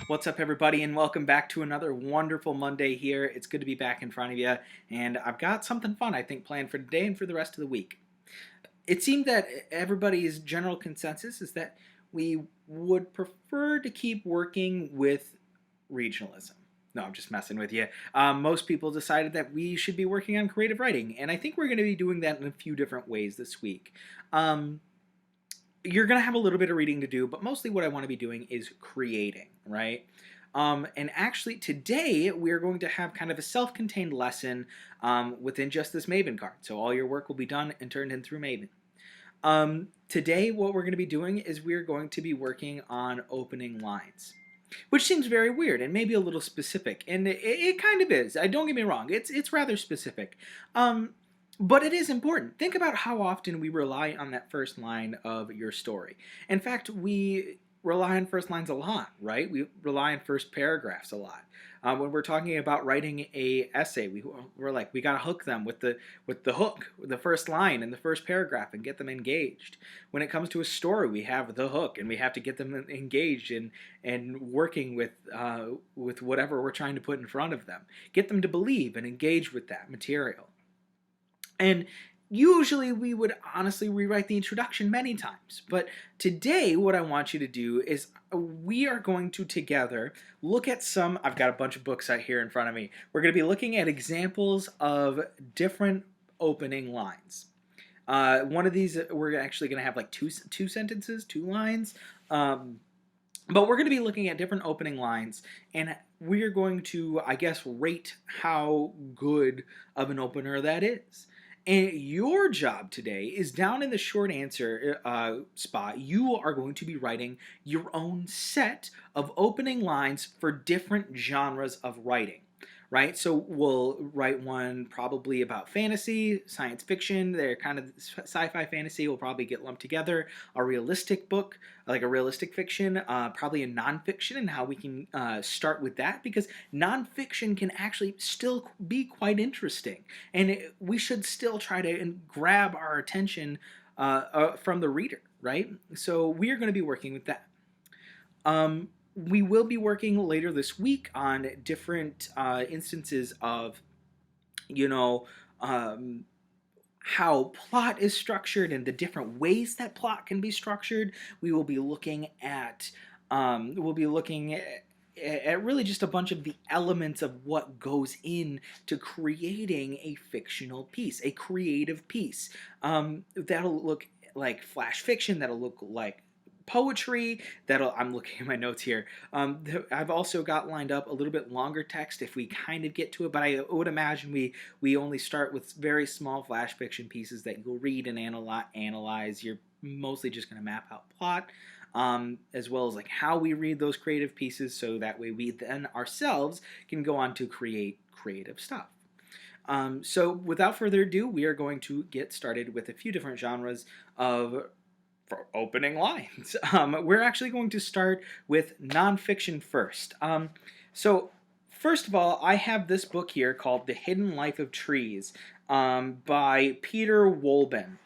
What's up, everybody, and welcome back to another wonderful Monday here. It's good to be back in front of you, and I've got something fun, I think, planned for today and for the rest of the week. It seemed that everybody's general consensus is that we would prefer to keep working with regionalism. No, I'm just messing with you. Most people decided that we should be working on creative writing, and I think we're going to be doing that in a few different ways this week. You're going to have a little bit of reading to do, but mostly what I want to be doing is creating, right? And actually, today we're going to have kind of a self contained lesson within just this Maven card. So, all your work will be done and turned in through Maven. Today, what we're going to be doing is we're going to be working on opening lines, which seems very weird and maybe a little specific, and it kind of is. Don't get me wrong; it's rather specific. But it is important. Think about how often we rely on that first line of your story. In fact, we rely on first lines a lot, right? We rely on first paragraphs a lot. When we're talking about writing a essay, we're like, we gotta hook them with the hook, the first line and the first paragraph, and get them engaged. When it comes to a story, we have the hook, and we have to get them engaged and working with whatever we're trying to put in front of them. Get them to believe and engage with that material. And usually we would honestly rewrite the introduction many times. But today, what I want you to do is we are going to together look at some. I've got a bunch of books out here in front of me. We're going to be looking at examples of different opening lines. One of these, we're actually going to have like two sentences, two lines. But we're going to be looking at different opening lines, and we're going to, I guess, rate how good of an opener that is. And your job today is down in the short answer spot. You are going to be writing your own set of opening lines for different genres of writing, right? So we'll write one probably about fantasy, science fiction. They're kind of sci-fi fantasy will probably get lumped together. A realistic book, like a realistic fiction, probably a nonfiction, and how we can start with that, because nonfiction can actually still be quite interesting, and we should still try to grab our attention from the reader, right? So we are going to be working with that. We will be working later this week on different instances of, you know, how plot is structured and the different ways that plot can be structured. We will be looking at really just a bunch of the elements of what goes into creating a fictional piece, a creative piece. That'll look like flash fiction. That'll look like poetry. I'm looking at my notes here. I've also got lined up a little bit longer text if we kind of get to it, but I would imagine we only start with very small flash fiction pieces that you'll read and analyze. You're mostly just going to map out plot, as well as like how we read those creative pieces, so that way we then ourselves can go on to create creative stuff. So without further ado, we are going to get started with a few different genres of for opening lines. We're actually going to start with nonfiction first. So first of all, I have this book here called The Hidden Life of Trees by Peter Wolleben.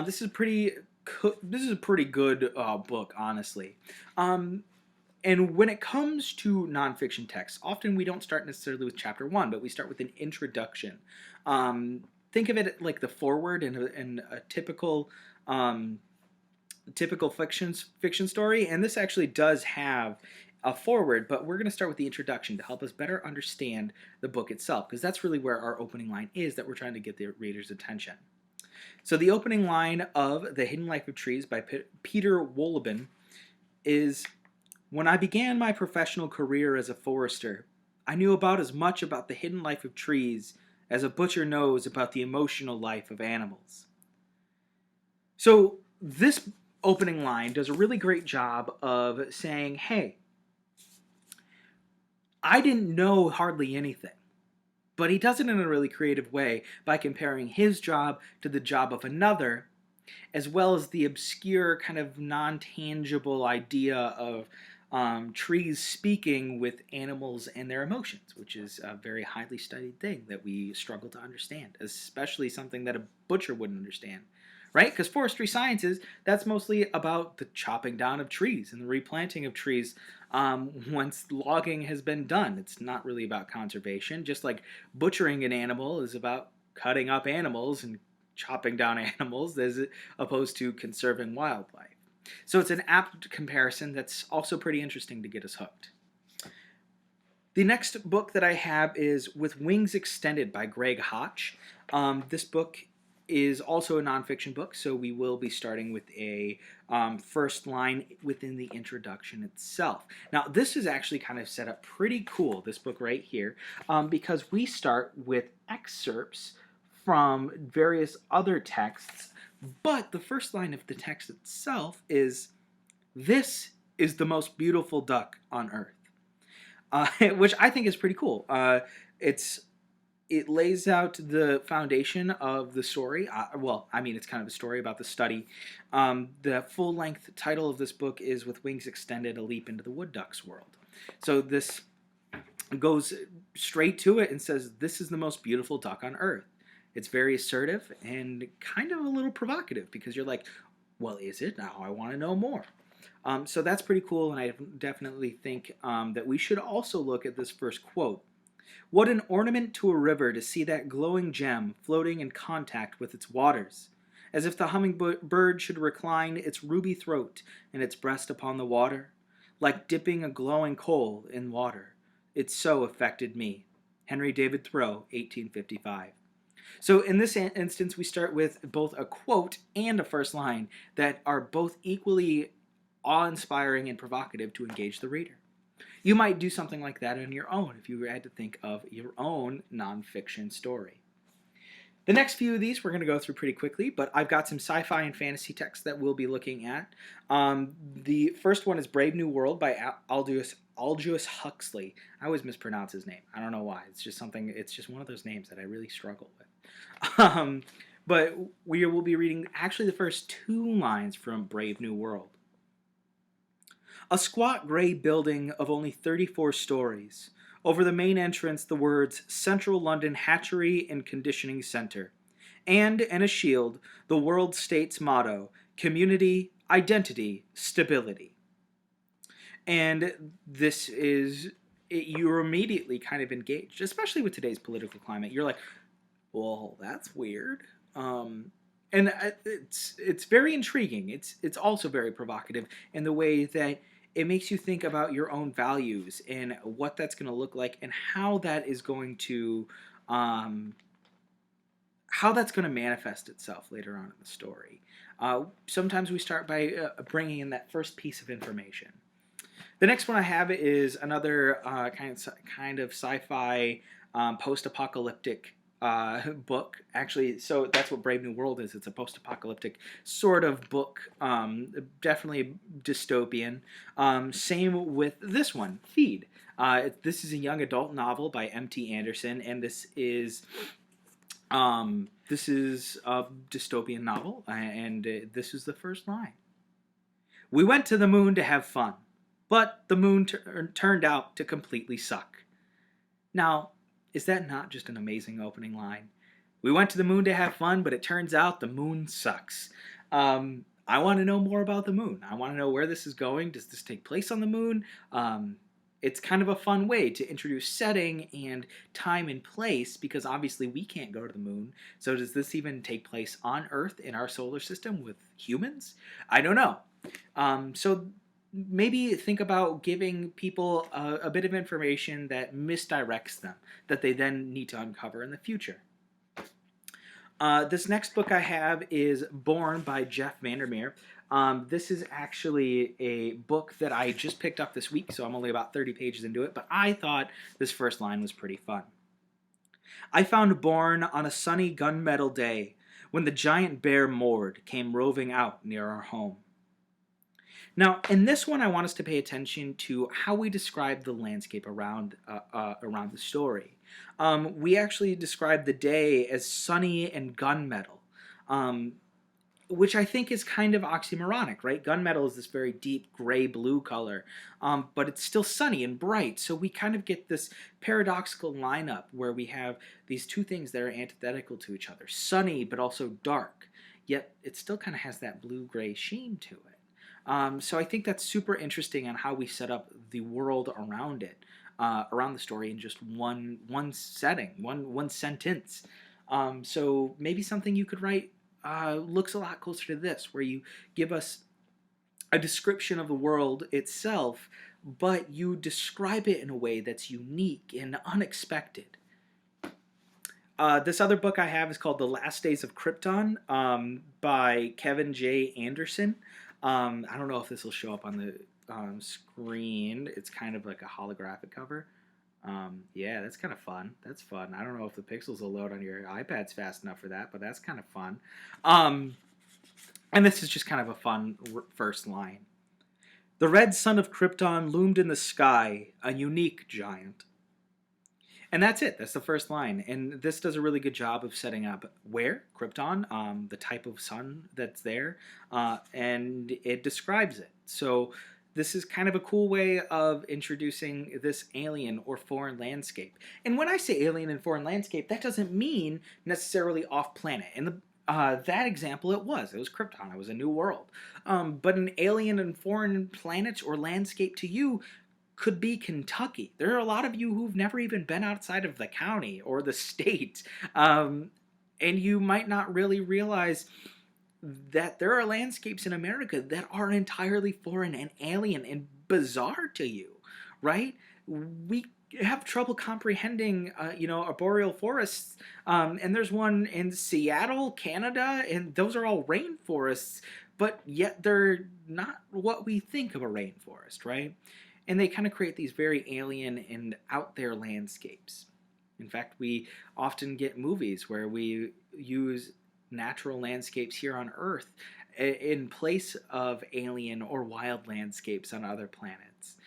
This is a pretty good book, honestly. And when it comes to nonfiction texts, often we don't start necessarily with chapter 1, but we start with an introduction. Think of it like the foreword in a typical fiction story, and this actually does have a foreword, but we're going to start with the introduction to help us better understand the book itself, because that's really where our opening line is that we're trying to get the reader's attention. So the opening line of The Hidden Life of Trees by Peter Wolleben is, "When I began my professional career as a forester, I knew about as much about the hidden life of trees as a butcher knows about the emotional life of animals." So this opening line does a really great job of saying, hey, I didn't know hardly anything. But he does it in a really creative way by comparing his job to the job of another, as well as the obscure kind of non-tangible idea of trees speaking with animals and their emotions, which is a very highly studied thing that we struggle to understand, especially something that a butcher wouldn't understand. Right? Because forestry sciences, that's mostly about the chopping down of trees and the replanting of trees once logging has been done. It's not really about conservation, just like butchering an animal is about cutting up animals and chopping down animals as opposed to conserving wildlife. So it's an apt comparison that's also pretty interesting to get us hooked. The next book that I have is With Wings Extended by Greg Hotch. This book is also a nonfiction book, so we will be starting with a first line within the introduction itself. Now, this is actually kind of set up pretty cool, this book right here, because we start with excerpts from various other texts, but the first line of the text itself is, "This is the most beautiful duck on earth." Which I think is pretty cool. It lays out the foundation of the story. It's kind of a story about the study. The full-length title of this book is With Wings Extended, A Leap into the Wood Duck's World. So this goes straight to it and says, this is the most beautiful duck on earth. It's very assertive and kind of a little provocative because you're like, well, is it? Now I want to know more. So that's pretty cool, and I definitely think that we should also look at this first quote. "What an ornament to a river to see that glowing gem floating in contact with its waters, as if the hummingbird should recline its ruby throat and its breast upon the water, like dipping a glowing coal in water. It so affected me." Henry David Thoreau, 1855. So in this instance, we start with both a quote and a first line that are both equally awe-inspiring and provocative to engage the reader. You might do something like that on your own if you had to think of your own nonfiction story. The next few of these we're going to go through pretty quickly, but I've got some sci-fi and fantasy texts that we'll be looking at. The first one is Brave New World by Aldous Huxley. I always mispronounce his name. I don't know why. It's just one of those names that I really struggle with. But we will be reading actually the first two lines from Brave New World. "A squat gray building of only 34 stories. Over the main entrance the words Central London Hatchery and Conditioning Center. And in a shield, the World State's motto, community, identity, stability." And this is, you're immediately kind of engaged, especially with today's political climate. You're like, well, that's weird. And it's very intriguing. It's also very provocative in the way that it makes you think about your own values and what that's going to look like and how that is going to manifest itself later on in the story. Sometimes we start by bringing in that first piece of information. The next one I have is another kind of sci-fi post-apocalyptic book. Actually, so that's what Brave New World is. It's a post-apocalyptic sort of book, definitely dystopian. Same with this one, Feed. This is a young adult novel by M.T. Anderson, and this is a dystopian novel, and this is the first line. "We went to the moon to have fun, but the moon turned out to completely suck." Now, is that not just an amazing opening line? We went to the moon to have fun, but it turns out the moon sucks. I want to know more about the moon. I want to know where this is going. Does this take place on the moon? It's kind of a fun way to introduce setting and time and place, because obviously we can't go to the moon. So does this even take place on Earth in our solar system with humans? I don't know. So maybe think about giving people a bit of information that misdirects them, that they then need to uncover in the future. This next book I have is Born by Jeff Vandermeer. This is actually a book that I just picked up this week, so I'm only about 30 pages into it, but I thought this first line was pretty fun. "I found Born on a sunny gunmetal day when the giant bear Mord came roving out near our home." Now, in this one, I want us to pay attention to how we describe the landscape around the story. We actually describe the day as sunny and gunmetal, which I think is kind of oxymoronic, right? Gunmetal is this very deep gray-blue color, but it's still sunny and bright, so we kind of get this paradoxical lineup where we have these two things that are antithetical to each other, sunny but also dark, yet it still kind of has that blue-gray sheen to it. So I think that's super interesting on how we set up the world around it, around the story in just one setting, one sentence. So maybe something you could write looks a lot closer to this, where you give us a description of the world itself, but you describe it in a way that's unique and unexpected. This other book I have is called The Last Days of Krypton by Kevin J. Anderson. I don't know if this will show up on the screen. It's kind of like a holographic cover. Yeah, that's kind of fun. That's fun. I don't know if the pixels will load on your iPads fast enough for that, but that's kind of fun. And this is just kind of a fun first line. The red sun of Krypton loomed in the sky, a unique giant. And that's it. That's the first line. And this does a really good job of setting up where, Krypton, the type of sun that's there, and it describes it. So this is kind of a cool way of introducing this alien or foreign landscape. And when I say alien and foreign landscape, that doesn't mean necessarily off planet. In the that example, it was Krypton. It was a new world. But an alien and foreign planet or landscape to you could be Kentucky. There are a lot of you who've never even been outside of the county or the state. And you might not really realize that there are landscapes in America that are entirely foreign and alien and bizarre to you, right? We have trouble comprehending, arboreal forests. And there's one in Seattle, Canada, and those are all rainforests, but yet they're not what we think of a rainforest, right? And they kind of create these very alien and out there landscapes. In fact, we often get movies where we use natural landscapes here on Earth in place of alien or wild landscapes on other planets.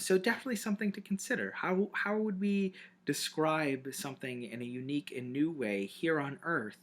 So definitely something to consider. How would we describe something in a unique and new way here on Earth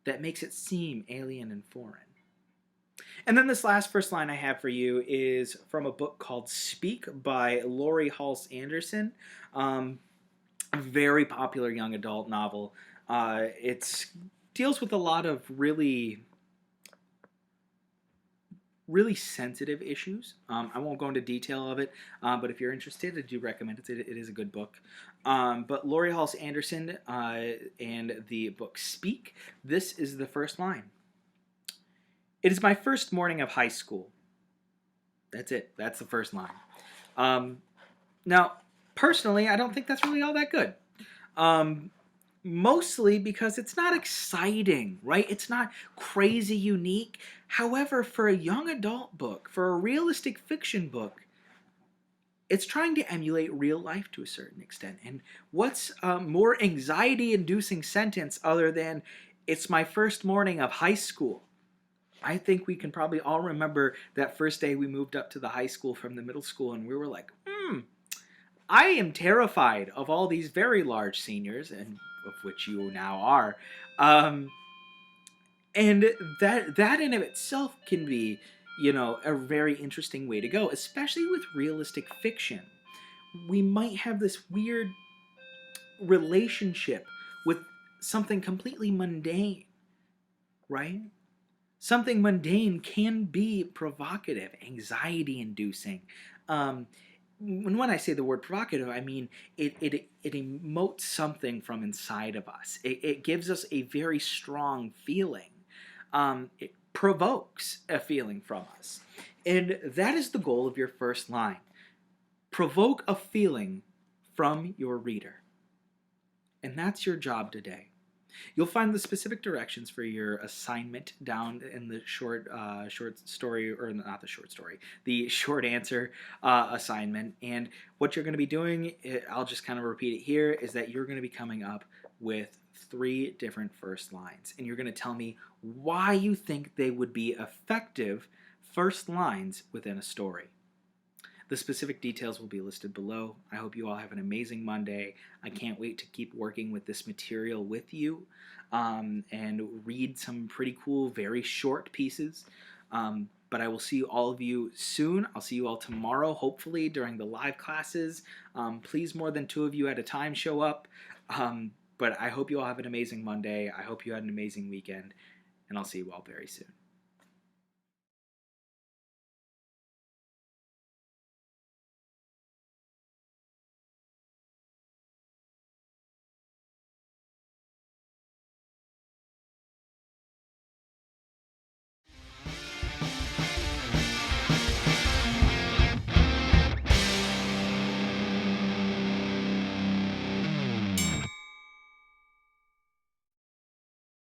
that makes it seem alien and foreign? And then this last first line I have for you is from a book called Speak by Laurie Halse Anderson. A very popular young adult novel. It deals with a lot of really sensitive issues. I won't go into detail of it, but if you're interested, I do recommend it. It is a good book. But Laurie Halse Anderson and the book Speak, this is the first line. It is my first morning of high school. That's it. That's the first line. Now, personally, I don't think that's really all that good. Mostly because it's not exciting, right? It's not crazy unique. However, for a young adult book, for a realistic fiction book, it's trying to emulate real life to a certain extent. And what's a more anxiety-inducing sentence other than, it's my first morning of high school? I think we can probably all remember that first day we moved up to the high school from the middle school, and we were like, I am terrified of all these very large seniors, and of which you now are. And that in of itself can be, a very interesting way to go, especially with realistic fiction. We might have this weird relationship with something completely mundane, right? Something mundane can be provocative, anxiety-inducing. When I say the word provocative, I mean it emotes something from inside of us. It gives us a very strong feeling. It provokes a feeling from us. And that is the goal of your first line. Provoke a feeling from your reader. And that's your job today. You'll find the specific directions for your assignment down in the short story, or not the short story, the short answer assignment. And what you're going to be doing, I'll just kind of repeat it here, is that you're going to be coming up with 3 different first lines. And you're going to tell me why you think they would be effective first lines within a story. The specific details will be listed below. I hope you all have an amazing Monday. I can't wait to keep working with this material with you and read some pretty cool, very short pieces. But I will see all of you soon. I'll see you all tomorrow, hopefully, during the live classes. Please, more than 2 of you at a time show up. But I hope you all have an amazing Monday. I hope you had an amazing weekend. And I'll see you all very soon.